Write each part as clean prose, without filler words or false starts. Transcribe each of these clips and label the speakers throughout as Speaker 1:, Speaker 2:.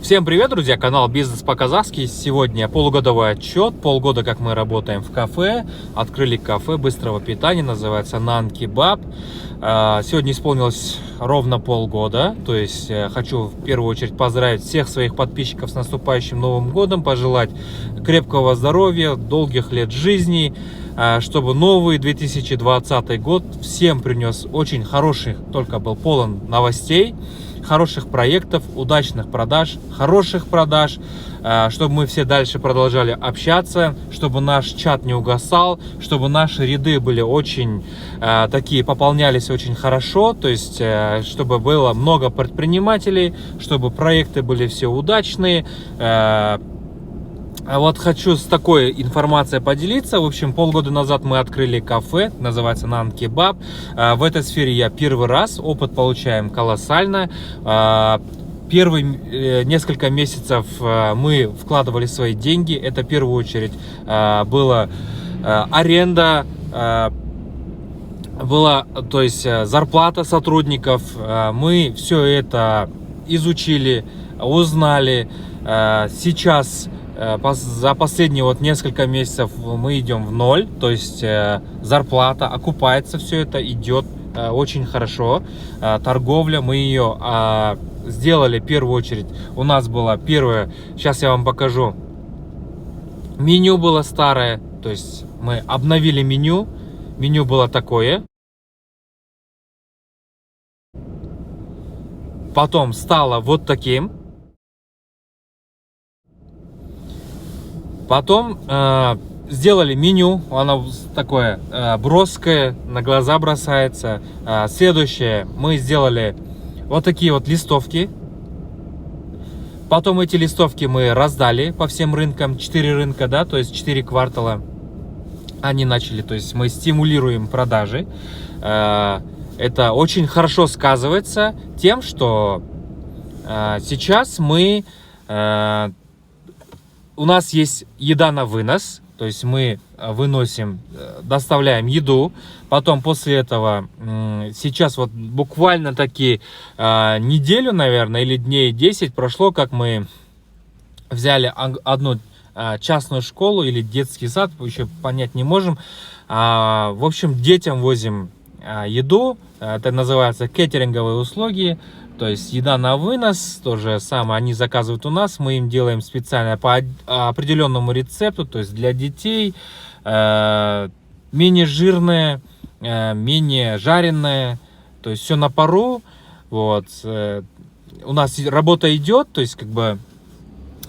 Speaker 1: Всем привет, друзья! Канал Бизнес по-казахски. Сегодня полугодовой отчет. Полгода, как мы работаем в кафе. Открыли кафе быстрого питания, называется Naan Kebab. Сегодня исполнилось ровно полгода. То есть хочу в первую очередь поздравить всех своих подписчиков с наступающим Новым годом, пожелать крепкого здоровья, долгих лет жизни, чтобы новый 2020 год всем принес очень хороших, только был полон новостей, хороших проектов, удачных продаж, хороших продаж, чтобы мы все дальше продолжали общаться, чтобы наш чат не угасал, чтобы наши ряды были очень такие, пополнялись очень хорошо, то есть чтобы было много предпринимателей, чтобы проекты были все удачные. Вот хочу с такой информацией поделиться. В общем, полгода назад мы открыли кафе, называется Naan Kebab. В этой сфере я первый раз, опыт получаем колоссально. Первые несколько месяцев мы вкладывали свои деньги. Это в первую очередь была аренда, была, то есть зарплата сотрудников. Мы все это изучили, узнали. Сейчас за последние несколько месяцев мы идем в ноль, то есть зарплата окупается, все это идет очень хорошо. Торговля, мы ее сделали в первую очередь. У нас было первое, сейчас я вам покажу, меню было старое, то есть мы обновили меню, меню было такое. Потом стало вот таким. Потом сделали меню, оно такое броское, на глаза бросается. Следующее, мы сделали вот такие вот листовки. Потом эти листовки мы раздали по всем рынкам, 4 рынка, да, то есть 4 квартала они начали, то есть мы стимулируем продажи. Это очень хорошо сказывается тем, что сейчас мы... У нас есть еда на вынос, то есть мы выносим, доставляем еду. Потом после этого, сейчас вот буквально таки неделю, наверное, или дней 10 прошло, как мы взяли одну частную школу или детский сад, еще понять не можем. В общем, детям возим еду, это называется кеттеринговые услуги. То есть еда на вынос, то же самое, они заказывают у нас, мы им делаем специально по определенному рецепту, то есть для детей, менее жирное, менее жареное, то есть все на пару. Вот. У нас работа идет, то есть как бы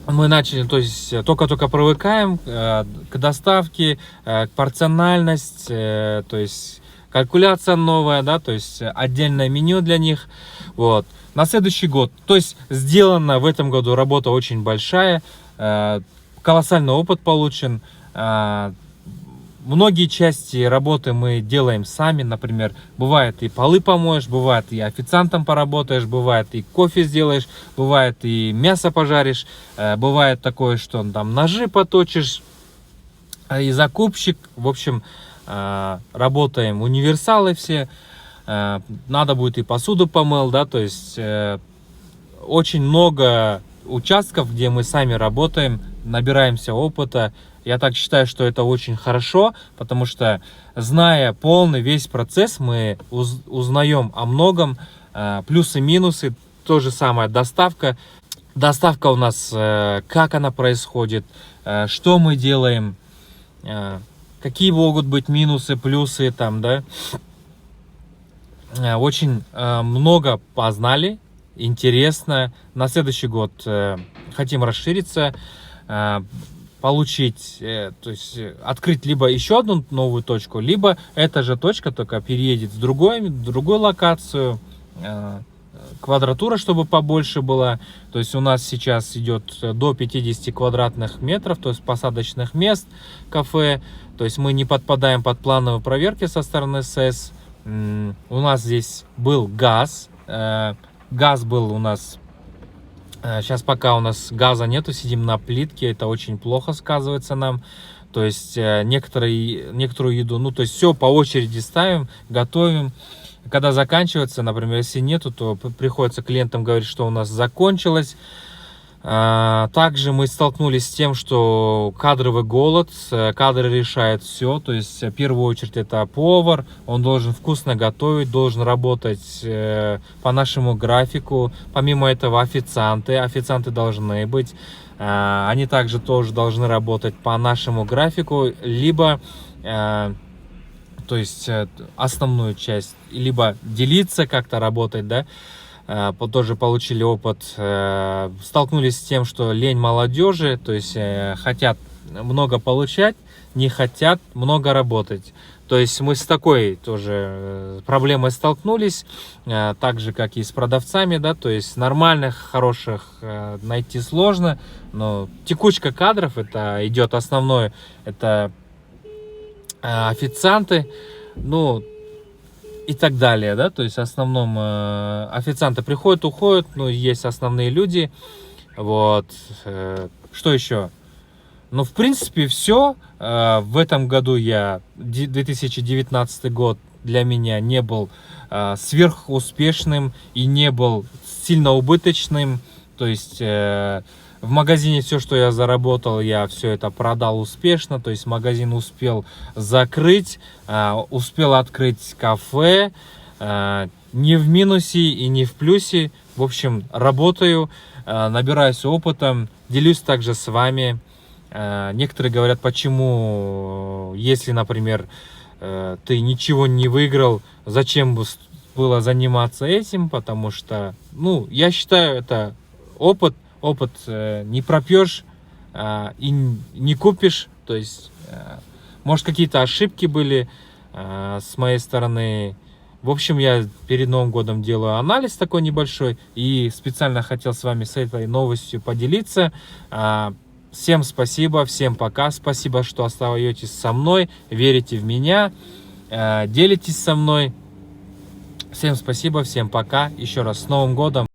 Speaker 1: мы начали, то есть только-только привыкаем к доставке, к порциональности, то есть калькуляция новая, да, то есть отдельное меню для них. Вот. На следующий год, то есть сделана в этом году работа очень большая, колоссальный опыт получен. Многие части работы мы делаем сами, например, бывает и полы помоешь, бывает и официантом поработаешь, бывает и кофе сделаешь, бывает и мясо пожаришь, бывает такое, что там ножи поточишь, и закупщик, в общем, работаем универсалы все. Надо будет и посуду помыл, да, то есть очень много участков, где мы сами работаем, набираемся опыта. Я так считаю, что это очень хорошо, потому что, зная полный весь процесс, мы узнаем о многом, плюсы, минусы. То же самое доставка. Доставка у нас, как она происходит, что мы делаем, какие могут быть минусы, плюсы там, да. Очень много познали, интересно. На следующий год хотим расшириться, получить, то есть открыть либо еще одну новую точку, либо эта же точка только переедет в другую локацию, квадратура, чтобы побольше была. То есть у нас сейчас идет до 50 квадратных метров, то есть посадочных мест кафе. То есть мы не подпадаем под плановые проверки со стороны СЭС. У нас здесь был газ. Газ был у нас. Сейчас пока у нас газа нету, сидим на плитке. Это очень плохо сказывается нам. То есть некоторую еду, ну то есть все по очереди ставим, готовим. Когда заканчивается, например, если нету, то приходится клиентам говорить, что у нас закончилось. Также мы столкнулись с тем, что кадровый голод, кадры решают все, то есть в первую очередь это повар, он должен вкусно готовить, должен работать по нашему графику, помимо этого официанты должны быть, они также тоже должны работать по нашему графику, либо, то есть основную часть, либо делиться как-то работать, да. Тоже получили опыт, столкнулись с тем, что лень молодежи, то есть хотят много получать, не хотят много работать. То есть мы с такой тоже проблемой столкнулись, так же как и с продавцами, да, то есть нормальных, хороших найти сложно, но текучка кадров, это идет основное, это официанты, ну, и так далее, да, то есть в основном официанты приходят, уходят, ну, есть основные люди, вот, что еще? Ну, в принципе, все, в этом году 2019 год для меня не был сверхуспешным и не был сильно убыточным, то есть в магазине все, что я заработал, я все это продал успешно, то есть магазин успел закрыть, успел открыть кафе, не в минусе и не в плюсе, в общем, работаю, набираюсь опытом, делюсь также с вами. Некоторые говорят, почему, если, например, ты ничего не выиграл, зачем было заниматься этим, потому что, ну, я считаю, это опыт не пропьешь и не купишь, то есть, может, какие-то ошибки были с моей стороны. В общем, я перед Новым годом делаю анализ такой небольшой и специально хотел с вами с этой новостью поделиться. Всем спасибо, всем пока, спасибо, что остаетесь со мной, верите в меня, делитесь со мной. Всем спасибо, всем пока, еще раз с Новым годом.